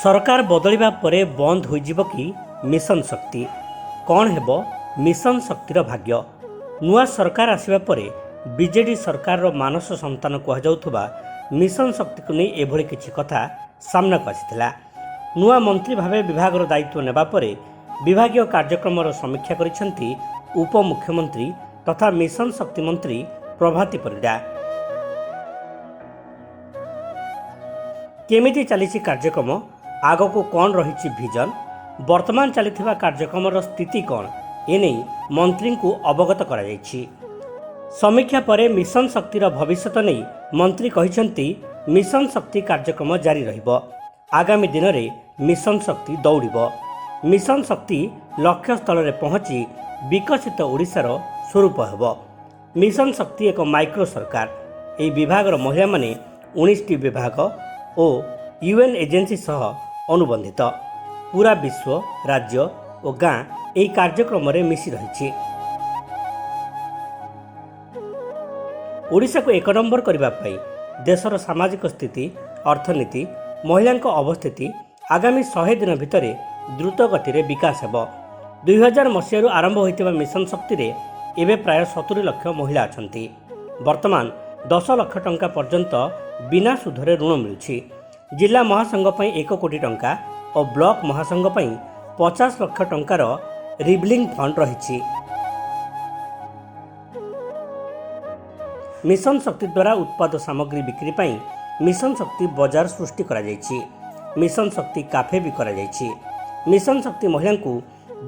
सरकार बदलिबा परे बंद होइजिबो कि मिशन शक्ति कौन हेबो मिशन शक्तिर भाग्य। नुआ सरकार आसिबा परे बीजेडी सरकार रो मानस संतान कहुथुबा मिशन शक्ति को नहीं एभली किछि कथा सामना को आसीथिला। नुआ मंत्री भावे विभाग दायित्व नेबा परे विभागीय कार्यक्रम समीक्षा करिसेंती उपमुख्यमंत्री तथा मिशन शक्ति मंत्री प्रभाती परिडा। केमिति चलीछि कार्यक्रम, आग को कौन रही भिजन, वर्तमान चलता कार्यक्रम स्थिति कौन, एने मंत्री को अवगत करा जायछि। समीक्षा पर मिशन शक्तिर भविष्य नहीं मंत्री कहिसेंती मिशन शक्ति कार्यक्रम जारी रहिबो। आगामी दिन में मिशन शक्ति दौड़िबो। मिशन शक्ति लक्ष्य स्थल में पहुंची विकसित ओडिशार स्वरूप हेबो। मिशन शक्ति एक माइक्रो सरकार। यह विभाग महिला माने 19टी विभाग और यूएन एजेंसी सह अनुबंधित। पूरा विश्व, राज्य और गाँ यह कार्यक्रम में मिशी रही। ओडिशा को एक नंबर करने देशर सामाजिक स्थिति, अर्थनीति, महिला अवस्थिति आगामी 100 दिन भितर द्रुत गति में विकास हेब। 2000 मसीह आरंभ होता मिशन शक्ति रे एवं प्राय 70 लाख महिला अछंती। वर्तमान 10 लाख टंका पर्यंत बिना सुधरे ऋण मिलुछि। जिला महासंघ पर 1 कोटी टंका और ब्लॉक महासंघ पर 50 लाख टंकार रिबलिंग फंड रही। मिशन शक्ति द्वारा उत्पाद सामग्री बिक्री पर मिशन शक्ति बाजार सृष्टि करा जायछि। मिशन शक्ति काफे भी करा जायछि। मिशन शक्ति महिला को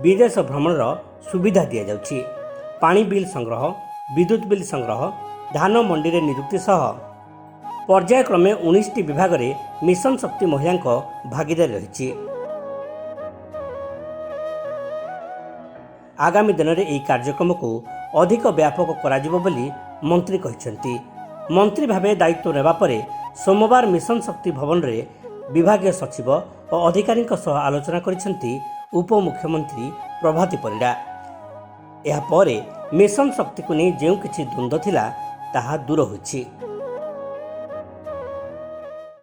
विदेश भ्रमण सुविधा दि जाउछि। पानी बिल संग्रह, विद्युत बिल संग्रह, धान मंडी रे नियुक्ति सह पर्यायक्रमे 19टी विभाग रे मिशन शक्ति महिला भागीदारी रही। आगामी दिन में यह कार्यक्रम को अधिक व्यापक कराजिबो बोली मंत्री कहिसेंती। मंत्री भावे दायित्व नेबा परे सोमवार मिशन शक्ति भवन रे विभागीय सचिव और अधिकारी सह आलोचना करिसेंती उपमुख्यमंत्री प्रभाती परिडा। यह परे मिशन शक्ति को नहीं जो किछि द्वंद्व थिला ताहा दूर होइछि।